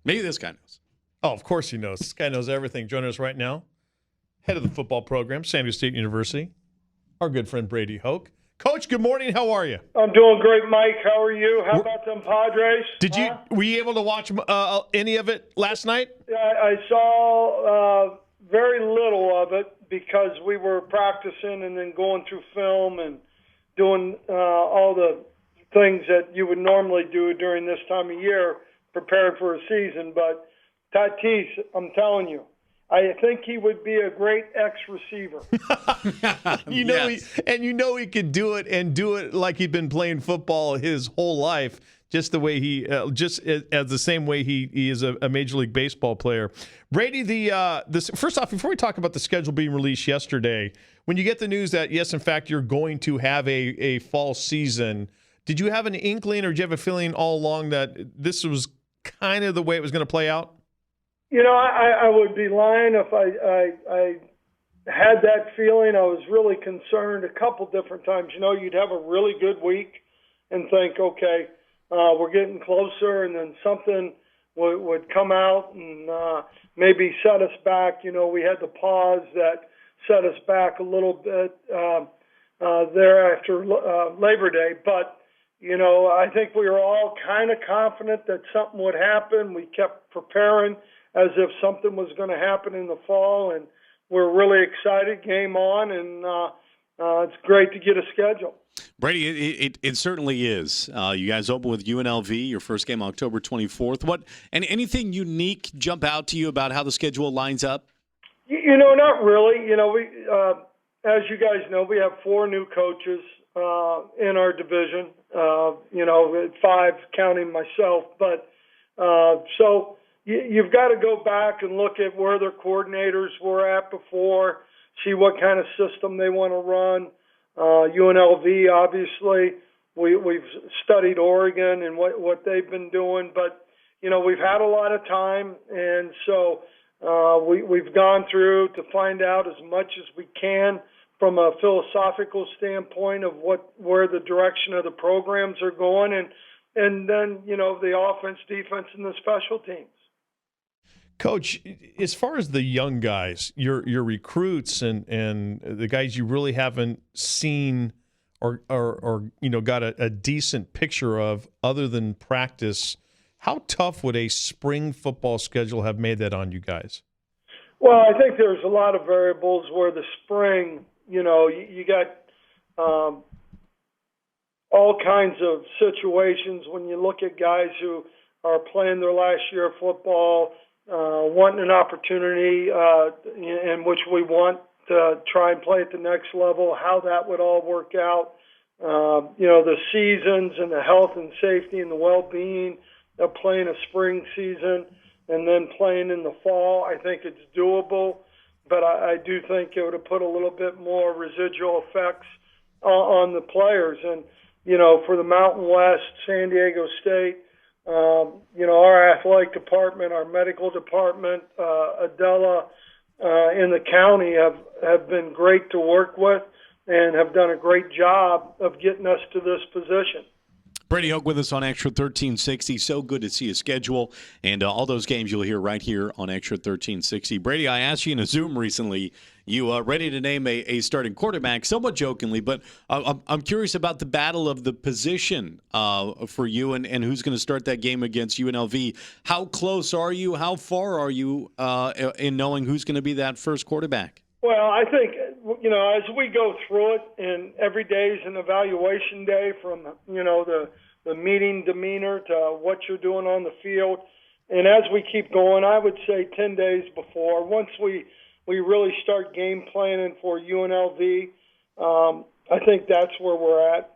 Maybe this guy knows. Oh, of course he knows. This guy knows everything. Joining us right now, head of the football program, San Diego State University, our good friend Brady Hoke. Coach, good morning. How are you? I'm doing great, Mike. How are you? How about them Padres? Were you able to watch any of it last night? I saw very little of it because we were practicing and then going through film and doing all the things that you would normally do during this time of year, prepared for a season. But Tatis, I'm telling you, I think he would be a great receiver. He could do it and do it like he'd been playing football his whole life, just the way as the same way he is a Major League Baseball player. Brady, first off, before we talk about the schedule being released yesterday, when you get the news that yes, in fact, you're going to have a fall season, did you have an inkling or did you have a feeling all along that this was kind of the way it was going to play out? I would be lying if I had that feeling. I was really concerned a couple different times. You'd have a really good week and think, okay, we're getting closer, and then something would come out and maybe set us back. We had the pause that set us back a little bit there after Labor Day. But, I think we were all kind of confident that something would happen. We kept preparing as if something was going to happen in the fall, and we're really excited. Game on, and it's great to get a schedule. Brady, it certainly is. You guys open with UNLV, your first game October 24th. Anything unique jump out to you about how the schedule lines up? Not really. We, as you guys know, we have 4 new coaches in our division. 5 counting myself, but so. You've got to go back and look at where their coordinators were at before, see what kind of system they want to run. UNLV, obviously, we've studied Oregon and what they've been doing, but we've had a lot of time, and so we've gone through to find out as much as we can from a philosophical standpoint of where the direction of the programs are going, and then the offense, defense, and the special teams. Coach, as far as the young guys, your recruits and the guys you really haven't seen or got a decent picture of other than practice, how tough would a spring football schedule have made that on you guys? Well, I think there's a lot of variables where the spring, you got all kinds of situations when you look at guys who are playing their last year of football, wanting an opportunity in which we want to try and play at the next level, how that would all work out. The seasons and the health and safety and the well-being of playing a spring season and then playing in the fall. I think it's doable, but I do think it would have put a little bit more residual effects on the players. And, for the Mountain West, San Diego State, our athletic department, our medical department, Adela in the county have been great to work with and have done a great job of getting us to this position. Brady Hoke with us on Xtra 1360. So good to see a schedule and all those games you'll hear right here on Xtra 1360. Brady, I asked you in a Zoom recently, you ready to name a starting quarterback, somewhat jokingly, but I'm curious about the battle of the position for you and who's going to start that game against UNLV. How close are you? How far are you in knowing who's going to be that first quarterback? Well, I think, as we go through it, and every day is an evaluation day from, the meeting demeanor to what you're doing on the field. And as we keep going, I would say 10 days before, once we really start game planning for UNLV, I think that's where we're at.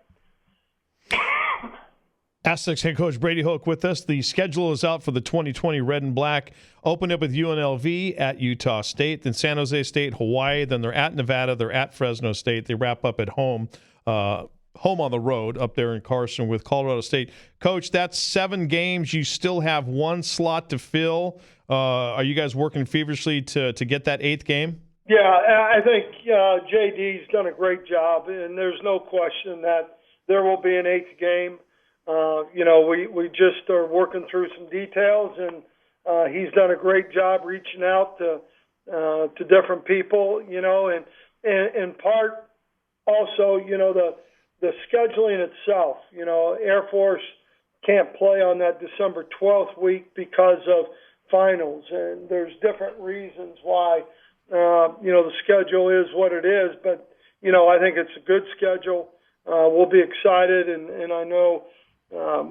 Aztecs head coach Brady Hoke with us. The schedule is out for the 2020 Red and Black. Open up with UNLV at Utah State, then San Jose State, Hawaii. Then they're at Nevada. They're at Fresno State. They wrap up at home on the road up there in Carson with Colorado State. Coach, that's 7 games. You still have 1 slot to fill. Are you guys working feverishly to get that 8th game? Yeah, I think JD's done a great job, and there's no question that there will be an 8th game. We just are working through some details, and He's done a great job reaching out to different people, and in part also, the scheduling itself. Air Force can't play on that December 12th week because of finals, and there's different reasons why, the schedule is what it is, but, I think it's a good schedule. We'll be excited, and I know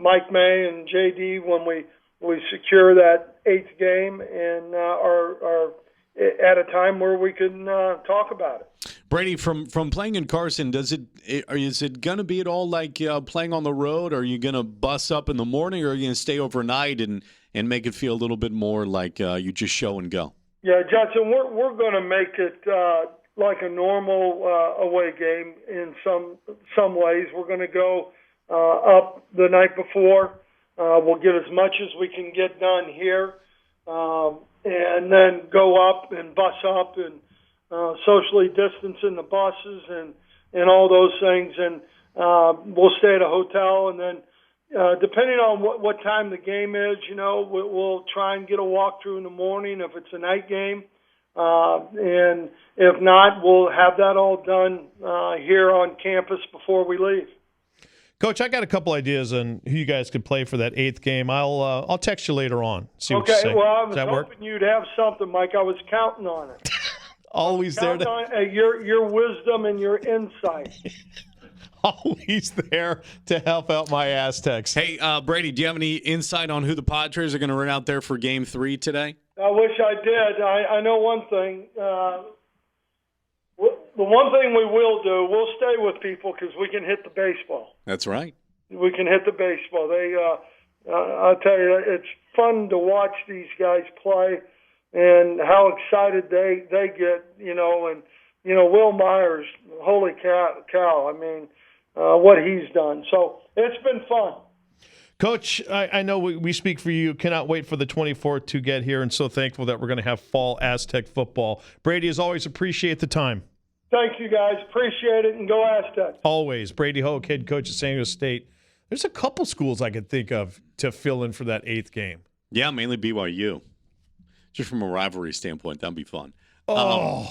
Mike May and JD, when we secure that 8th game and are at a time where we can talk about it. Brady, from playing in Carson, is it going to be at all like playing on the road? Are you going to bus up in the morning, or are you going to stay overnight and make it feel a little bit more like you just show and go? Yeah, Johnson, we're going to make it like a normal away game in some ways. We're going to go up the night before. We'll get as much as we can get done here, and then go up and bus up and socially distance in the buses and all those things. And we'll stay at a hotel, and then depending on what time the game is, we'll try and get a walkthrough in the morning if it's a night game. And if not, we'll have that all done here on campus before we leave. Coach, I got a couple ideas on who you guys could play for that 8th game. I'll text you later on. See what you say. Well, I was Does that work? hoping you'd have something, Mike. I was counting on it. Always there. On your wisdom and your insight. Always there to help out my Aztecs. Hey, Brady, do you have any insight on who the Padres are going to run out there for Game 3 today? I wish I did. I know one thing. The one thing we will do, we'll stay with people because we can hit the baseball. That's right. We can hit the baseball. I'll tell you, it's fun to watch these guys play and how excited they get, and, Will Myers, holy cow, I mean, what he's done. So it's been fun. Coach, I know we speak for you. Cannot wait for the 24th to get here, and so thankful that we're going to have fall Aztec football. Brady, as always, appreciate the time. Thank you, guys. Appreciate it, and go Aztecs. Always. Brady Hoke, head coach at San Diego State. There's a couple schools I could think of to fill in for that 8th game. Yeah, mainly BYU. Just from a rivalry standpoint, that'd be fun. Oh.